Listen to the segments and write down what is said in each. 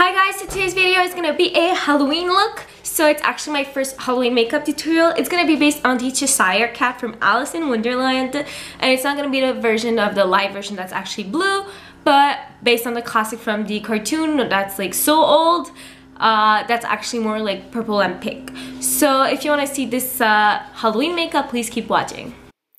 Hi guys, so today's video is gonna be a Halloween look. So it's actually my first Halloween makeup tutorial. It's gonna be based on the Cheshire cat from Alice in Wonderland, and it's not gonna be the version of the live version that's actually blue, but based on the classic from the cartoon that's like so old. That's actually more like purple and pink. So if you want to see this Halloween makeup, please keep watching.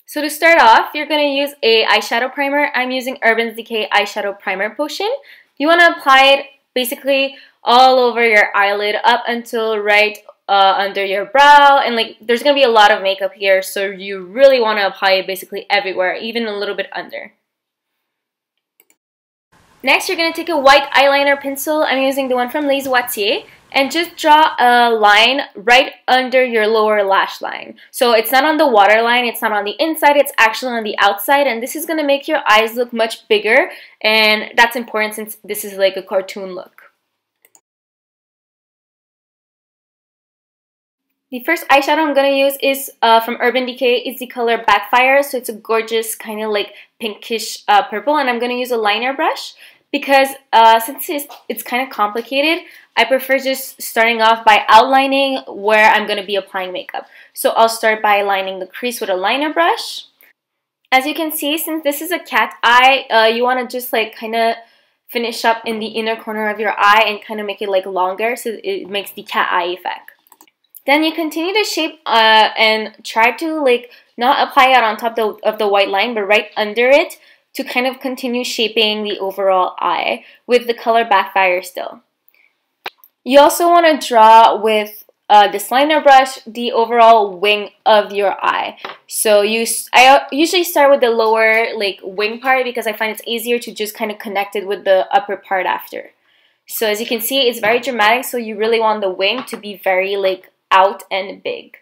So to start off, you're going to use a eyeshadow primer. I'm using Urban's Decay Eyeshadow Primer Potion. You want to apply it basically all over your eyelid up until right under your brow. And like there's going to be a lot of makeup here, so you really want to apply it basically everywhere, even a little bit under. Next, you're going to take a white eyeliner pencil. I'm using the one from Lise Watier. And just draw a line right under your lower lash line. So it's not on the waterline, it's not on the inside, it's actually on the outside. And this is going to make your eyes look much bigger. And that's important since this is like a cartoon look. The first eyeshadow I'm going to use is from Urban Decay. It's the color Backfire. So it's a gorgeous kind of like pinkish purple. And I'm going to use a liner brush because since it's kind of complicated, I prefer just starting off by outlining where I'm going to be applying makeup. So I'll start by lining the crease with a liner brush. As you can see, since this is a cat eye, you want to just like kind of finish up in the inner corner of your eye and kind of make it like longer so it makes the cat eye effect. Then you continue to shape and try to like not apply it on top of the white line, but right under it to kind of continue shaping the overall eye with the color Backfire still. You also want to draw with this liner brush the overall wing of your eye. So I usually start with the lower like wing part because I find it's easier to just kind of connect it with the upper part after. So as you can see, it's very dramatic, so you really want the wing to be very like out and big.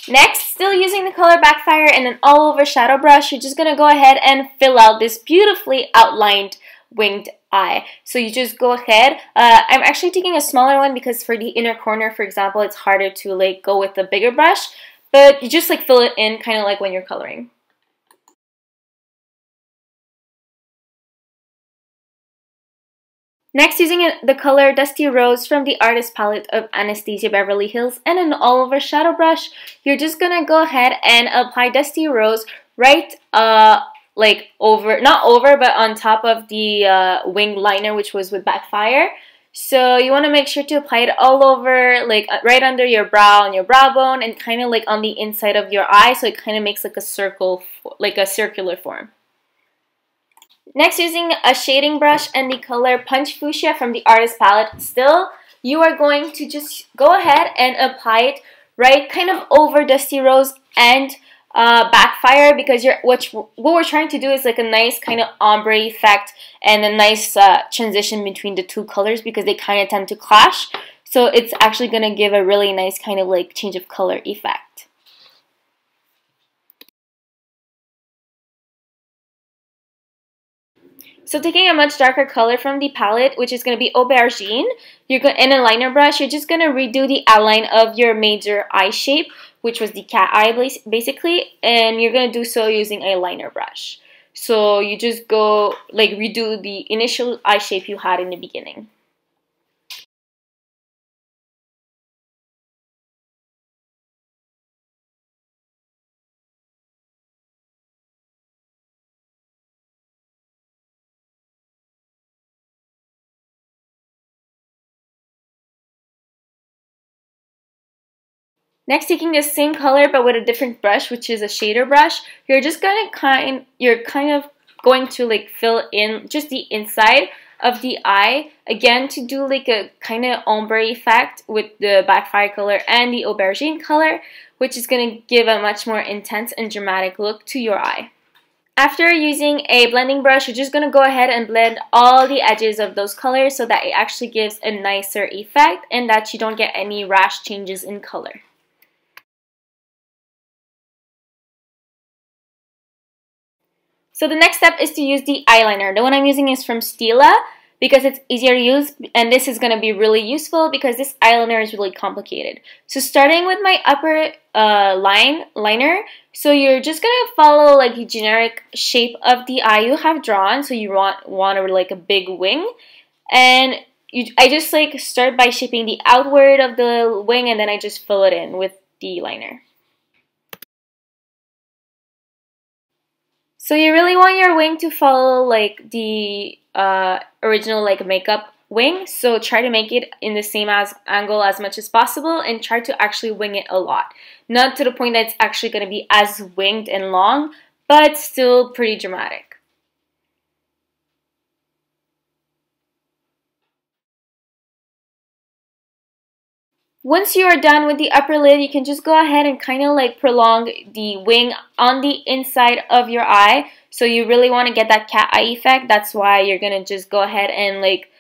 Next, still using the color Backfire and an all over shadow brush, you're just going to go ahead and fill out this beautifully outlined winged eye. So you just go ahead. I'm actually taking a smaller one because for the inner corner, for example, it's harder to like go with the bigger brush, but you just like fill it in kind of like when you're coloring. Next, using the color Dusty Rose from the Artist Palette of Anastasia Beverly Hills and an all-over shadow brush, you're just gonna go ahead and apply Dusty Rose right like over, not over, but on top of the wing liner, which was with Backfire. So you want to make sure to apply it all over, like right under your brow and your brow bone, and kind of like on the inside of your eye, so it kind of makes like a circle, like a circular form. Next, using a shading brush and the color Punch Fuchsia from the Artist Palette, still, you are going to just go ahead and apply it right kind of over Dusty Rose and Backfire, because what we're trying to do is like a nice kind of ombre effect and a nice transition between the two colors because they kind of tend to clash. So it's actually going to give a really nice kind of like change of color effect. So taking a much darker color from the palette, which is going to be Aubergine, and a liner brush, you're just going to redo the outline of your major eye shape, which was the cat eye basically, and you're going to do so using a liner brush. So you just go like redo the initial eye shape you had in the beginning. Next, taking the same color but with a different brush, which is a shader brush, you're just gonna kind of going to like fill in just the inside of the eye again to do like a kind of ombre effect with the Backfire color and the Aubergine color, which is gonna give a much more intense and dramatic look to your eye. After using a blending brush, you're just going to go ahead and blend all the edges of those colors so that it actually gives a nicer effect and that you don't get any rash changes in color. So the next step is to use the eyeliner. The one I'm using is from Stila because it's easier to use, and this is going to be really useful because this eyeliner is really complicated. So starting with my upper liner, so you're just going to follow like the generic shape of the eye you have drawn. So you want like a big wing, And I just like start by shaping the outward of the wing, and then I just fill it in with the liner. So you really want your wing to follow like the original like makeup wing, so try to make it in the same angle as much as possible and try to actually wing it a lot. Not to the point that it's actually going to be as winged and long, but still pretty dramatic. Once you are done with the upper lid, you can just go ahead and kind of like prolong the wing on the inside of your eye. So you really want to get that cat eye effect. That's why you're going to just go ahead and like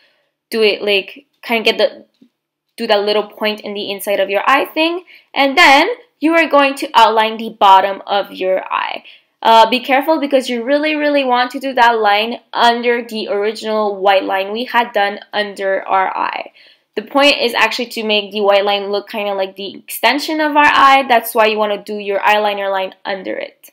do it like kind of do that little point in the inside of your eye thing. And then you are going to outline the bottom of your eye. Be careful because you really want to do that line under the original white line we had done under our eye. The point is actually to make the white line look kind of like the extension of our eye. That's why you want to do your eyeliner line under it.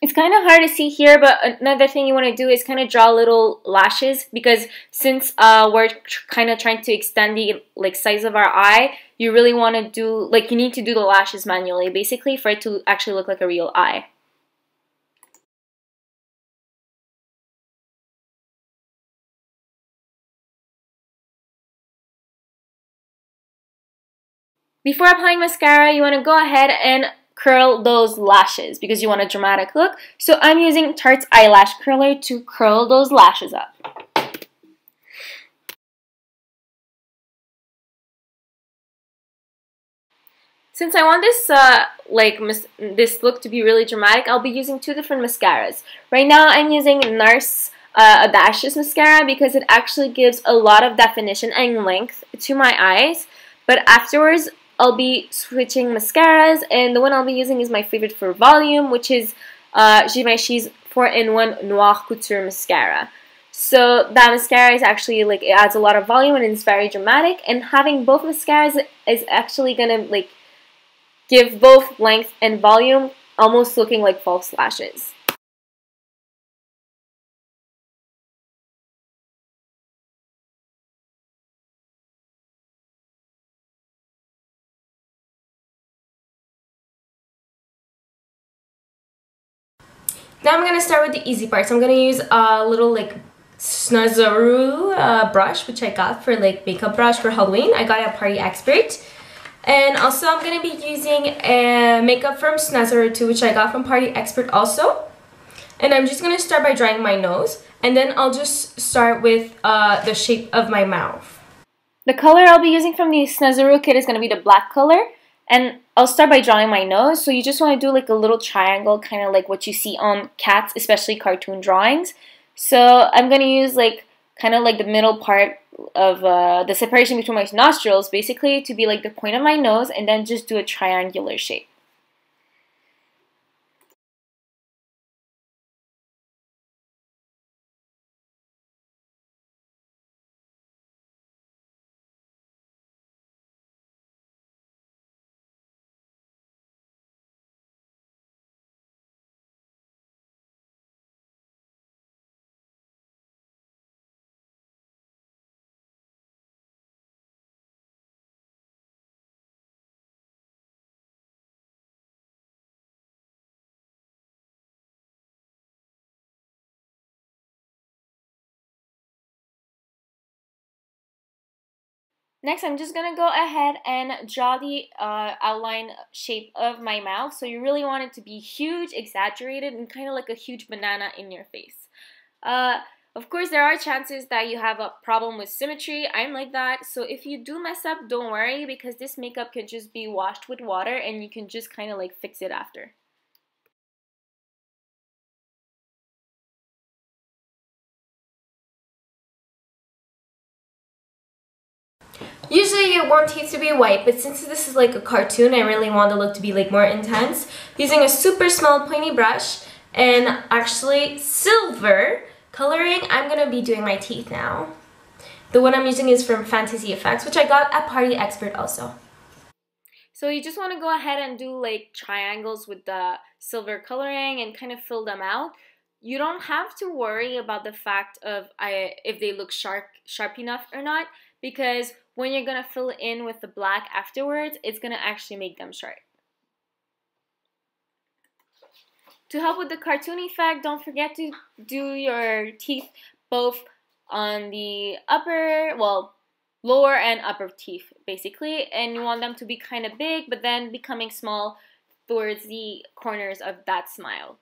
It's kind of hard to see here, but another thing you want to do is kind of draw little lashes, because since we're kind of trying to extend the like size of our eye, you really want to do, like, you need to do the lashes manually basically for it to actually look like a real eye. Before applying mascara, you want to go ahead and curl those lashes because you want a dramatic look. So I'm using Tarte's eyelash curler to curl those lashes up. Since I want this this look to be really dramatic, I'll be using two different mascaras. Right now I'm using Nars Audacious mascara because it actually gives a lot of definition and length to my eyes. But afterwards, I'll be switching mascaras, and the one I'll be using is my favorite for volume, which is Givenchy's 4-in-1 Noir Couture mascara. So that mascara is actually like, it adds a lot of volume and it's very dramatic, and having both mascaras is actually gonna like give both length and volume, almost looking like false lashes. Now I'm going to start with the easy parts. I'm going to use a little like Snazaroo brush, which I got for like makeup brush for Halloween. I got it at Party Expert. And also I'm going to be using a makeup from Snazaroo too, which I got from Party Expert also. And I'm just going to start by drawing my nose. And then I'll just start with the shape of my mouth. The color I'll be using from the Snazaroo kit is going to be the black color. And I'll start by drawing my nose. So you just want to do like a little triangle, kind of like what you see on cats, especially cartoon drawings. So I'm going to use like kind of like the middle part of the separation between my nostrils, basically, to be like the point of my nose, and then just do a triangular shape. Next, I'm just going to go ahead and draw the outline shape of my mouth. So you really want it to be huge, exaggerated, and kind of like a huge banana in your face. Of course, there are chances that you have a problem with symmetry. I'm like that. So if you do mess up, don't worry, because this makeup can just be washed with water and you can just kind of like fix it after. Usually you want teeth to be white, but since this is like a cartoon, I really want the look to be like more intense. Using a super small pointy brush and actually silver coloring, I'm going to be doing my teeth now. The one I'm using is from Fantasy Effects, which I got at Party Expert also. So you just want to go ahead and do like triangles with the silver coloring and kind of fill them out. you don't have to worry about the fact of if they look sharp enough or not, because when you're gonna fill in with the black afterwards, it's gonna actually make them sharp. To help with the cartoon effect, don't forget to do your teeth both on the lower and upper teeth, basically, and you want them to be kind of big, but then becoming small towards the corners of that smile.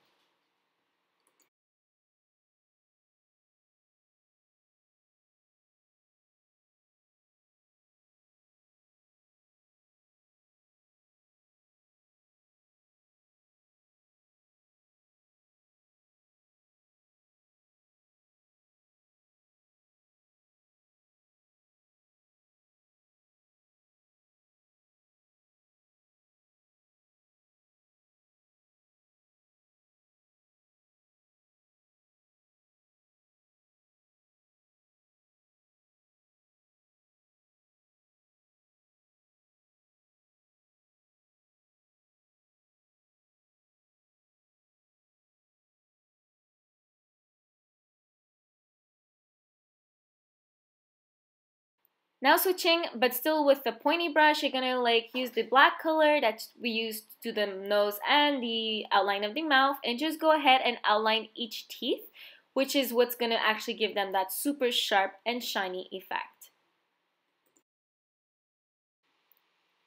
Now switching, but still with the pointy brush, you're gonna like use the black color that we used to the nose and the outline of the mouth, and just go ahead and outline each teeth, which is what's gonna actually give them that super sharp and shiny effect.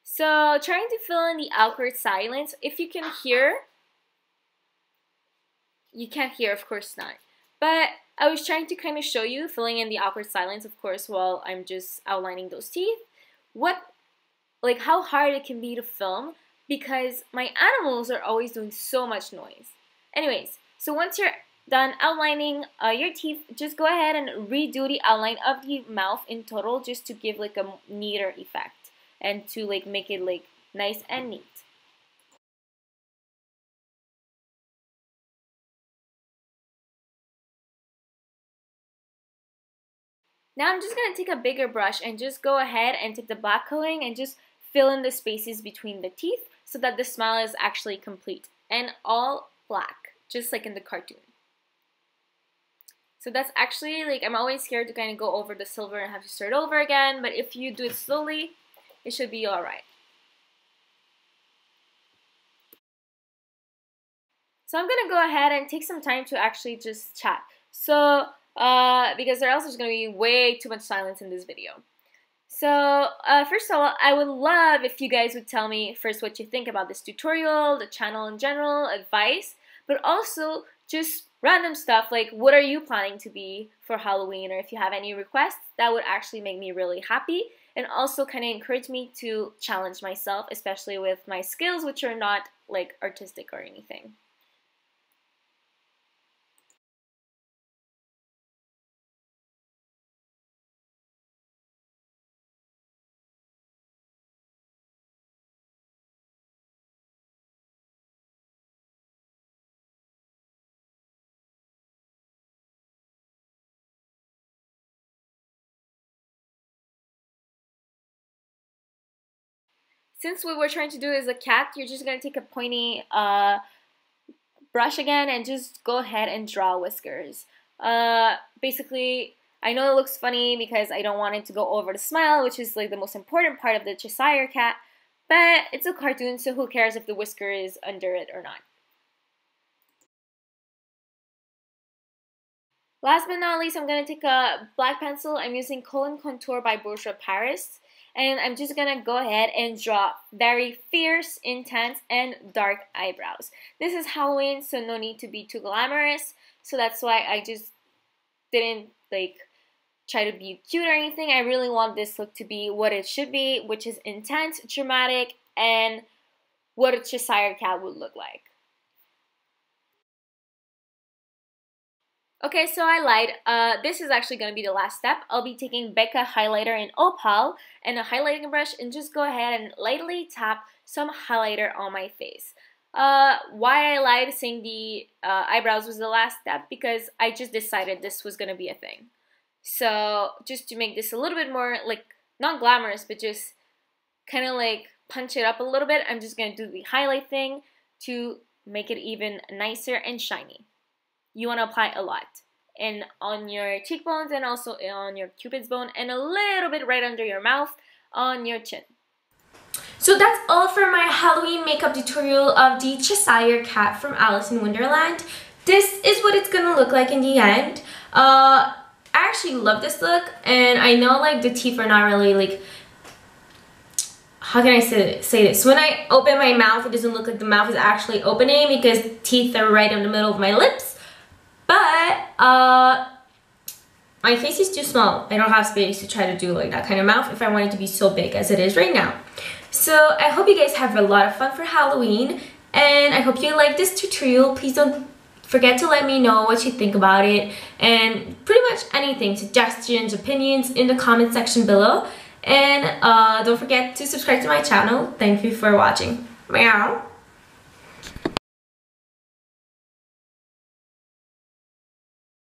So trying to fill in the awkward silence, if you can hear, you can't hear, of course not. But I was trying to kind of show you filling in the awkward silence, of course, while I'm just outlining those teeth. Like how hard it can be to film because my animals are always doing so much noise. Anyways, so once you're done outlining your teeth, just go ahead and redo the outline of the mouth in total just to give like a neater effect and to like make it like nice and neat. Now I'm just going to take a bigger brush and just go ahead and take the black coloring and just fill in the spaces between the teeth so that the smile is actually complete and all black, just like in the cartoon. So that's actually, like, I'm always scared to kind of go over the silver and have to start over again, but if you do it slowly, it should be alright. So I'm going to go ahead and take some time to actually just chat. So, because or else there's going to be way too much silence in this video. So, first of all, I would love if you guys would tell me first what you think about this tutorial, the channel in general, advice, but also just random stuff like what are you planning to be for Halloween, or if you have any requests, that would actually make me really happy and also kind of encourage me to challenge myself, especially with my skills, which are not like artistic or anything. Since what we're trying to do is a cat, you're just going to take a pointy brush again and just go ahead and draw whiskers. Basically, I know it looks funny because I don't want it to go over the smile, which is like the most important part of the Cheshire cat, but it's a cartoon, so who cares if the whisker is under it or not. Last but not least, I'm going to take a black pencil. I'm using Color Contour by Bourgeois Paris. And I'm just going to go ahead and draw very fierce, intense, and dark eyebrows. This is Halloween, so no need to be too glamorous. So that's why I just didn't like try to be cute or anything. I really want this look to be what it should be, which is intense, dramatic, and what a Cheshire cat would look like. Okay, so I lied. This is actually going to be the last step. I'll be taking Becca highlighter in Opal and a highlighting brush and just go ahead and lightly tap some highlighter on my face. Why I lied saying the eyebrows was the last step, because I just decided this was going to be a thing. So just to make this a little bit more, like, not glamorous, but just kind of like punch it up a little bit, I'm just going to do the highlight thing to make it even nicer and shiny. you want to apply a lot. And on your cheekbones and also on your cupid's bone and a little bit right under your mouth on your chin. So that's all for my Halloween makeup tutorial of the Cheshire cat from Alice in Wonderland. This is what it's gonna look like in the end. I actually love this look, and I know like the teeth are not really like, how can I say this? When I open my mouth, it doesn't look like the mouth is actually opening because teeth are right in the middle of my lips. But my face is too small. I don't have space to try to do like that kind of mouth if I want it to be so big as it is right now. So I hope you guys have a lot of fun for Halloween, and I hope you like this tutorial. Please don't forget to let me know what you think about it, and pretty much anything, suggestions, opinions in the comment section below. And don't forget to subscribe to my channel. Thank you for watching. Meow.